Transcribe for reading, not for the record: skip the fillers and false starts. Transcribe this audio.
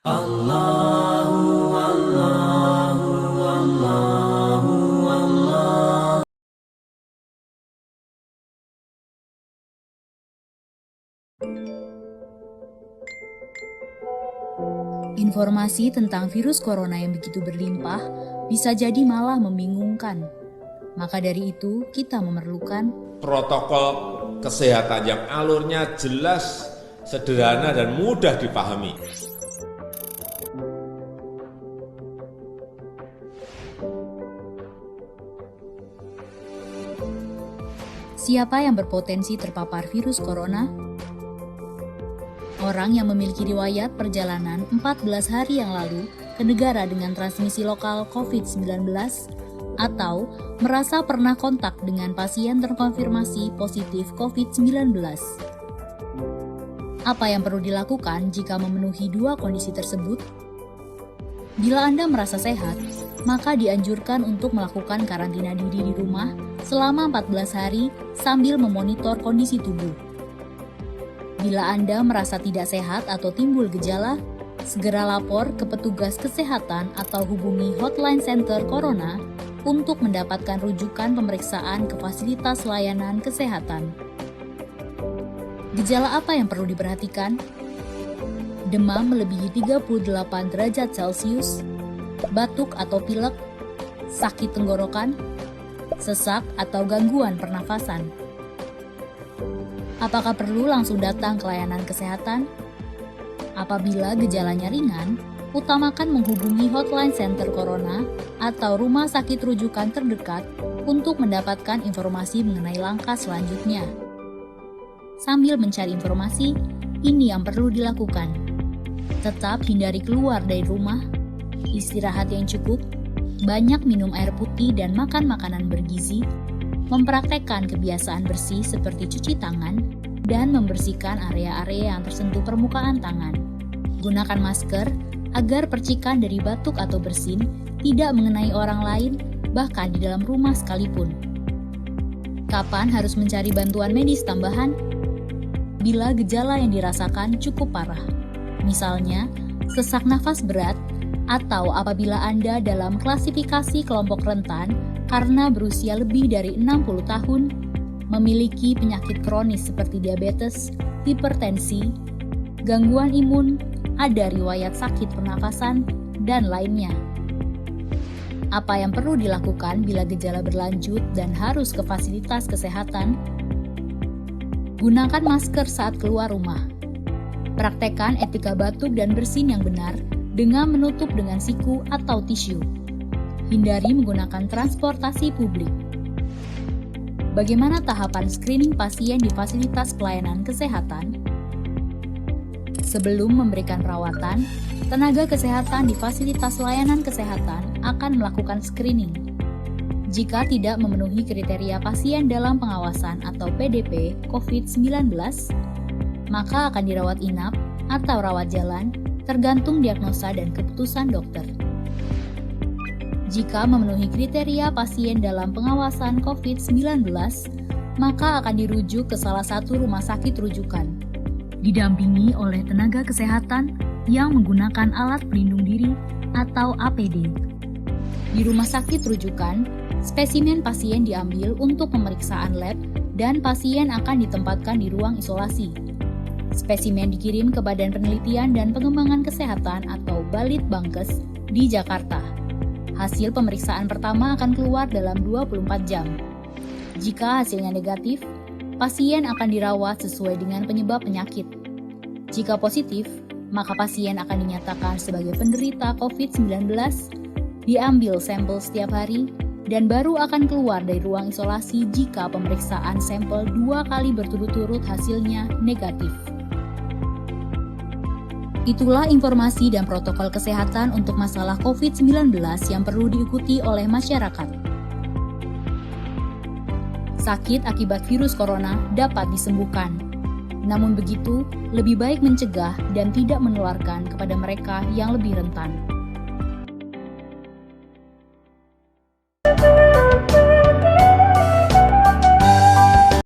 Allahu Allahu Allahu Allah. Informasi tentang virus corona yang begitu berlimpah bisa jadi malah membingungkan. Maka dari itu, kita memerlukan protokol kesehatan yang alurnya jelas, sederhana, dan mudah dipahami. siapa yang berpotensi terpapar virus corona. Orang yang memiliki riwayat perjalanan 14 hari yang lalu ke negara dengan transmisi lokal COVID-19 atau merasa pernah kontak dengan pasien terkonfirmasi positif COVID-19. Apa yang perlu dilakukan jika memenuhi dua kondisi tersebut? Bila Anda merasa sehat, maka dianjurkan untuk melakukan karantina diri di rumah selama 14 hari sambil memonitor kondisi tubuh. Bila Anda merasa tidak sehat atau timbul gejala, segera lapor ke petugas kesehatan atau hubungi hotline center Corona untuk mendapatkan rujukan pemeriksaan ke fasilitas layanan kesehatan. Gejala apa yang perlu diperhatikan? Demam melebihi 38 derajat Celcius, batuk atau pilek, sakit tenggorokan, sesak atau gangguan pernafasan. Apakah perlu langsung datang ke layanan kesehatan? Apabila gejalanya ringan, utamakan menghubungi hotline center Corona atau rumah sakit rujukan terdekat untuk mendapatkan informasi mengenai langkah selanjutnya. Sambil mencari informasi, ini yang perlu dilakukan. Tetap hindari keluar dari rumah, istirahat yang cukup, banyak minum air putih dan makan makanan bergizi, mempraktekkan kebiasaan bersih seperti cuci tangan, dan membersihkan area-area yang tersentuh permukaan tangan. Gunakan masker agar percikan dari batuk atau bersin tidak mengenai orang lain, bahkan di dalam rumah sekalipun. Kapan harus mencari bantuan medis tambahan? Bila gejala yang dirasakan cukup parah, misalnya sesak nafas berat, atau apabila Anda dalam klasifikasi kelompok rentan karena berusia lebih dari 60 tahun, memiliki penyakit kronis seperti diabetes, hipertensi, gangguan imun, ada riwayat sakit pernafasan, dan lainnya. Apa yang perlu dilakukan bila gejala berlanjut dan harus ke fasilitas kesehatan? Gunakan masker saat keluar rumah. Praktekkan etika batuk dan bersin yang benar dengan menutup dengan siku atau tisu. Hindari menggunakan transportasi publik. Bagaimana tahapan screening pasien di fasilitas pelayanan kesehatan? Sebelum memberikan perawatan, tenaga kesehatan di fasilitas layanan kesehatan akan melakukan screening. Jika tidak memenuhi kriteria pasien dalam pengawasan atau PDP COVID-19, maka akan dirawat inap atau rawat jalan, tergantung diagnosa dan keputusan dokter. Jika memenuhi kriteria pasien dalam pengawasan COVID-19, maka akan dirujuk ke salah satu rumah sakit rujukan, didampingi oleh tenaga kesehatan yang menggunakan alat pelindung diri atau APD. Di rumah sakit rujukan, spesimen pasien diambil untuk pemeriksaan lab dan pasien akan ditempatkan di ruang isolasi. Spesimen dikirim ke Badan Penelitian dan Pengembangan Kesehatan atau Balitbangkes di Jakarta. Hasil pemeriksaan pertama akan keluar dalam 24 jam. Jika hasilnya negatif, pasien akan dirawat sesuai dengan penyebab penyakit. Jika positif, maka pasien akan dinyatakan sebagai penderita COVID-19, diambil sampel setiap hari, dan baru akan keluar dari ruang isolasi jika pemeriksaan sampel 2 kali berturut-turut hasilnya negatif. Itulah informasi dan protokol kesehatan untuk masalah COVID-19 yang perlu diikuti oleh masyarakat. Sakit akibat virus corona dapat disembuhkan. Namun begitu, lebih baik mencegah dan tidak menularkan kepada mereka yang lebih rentan.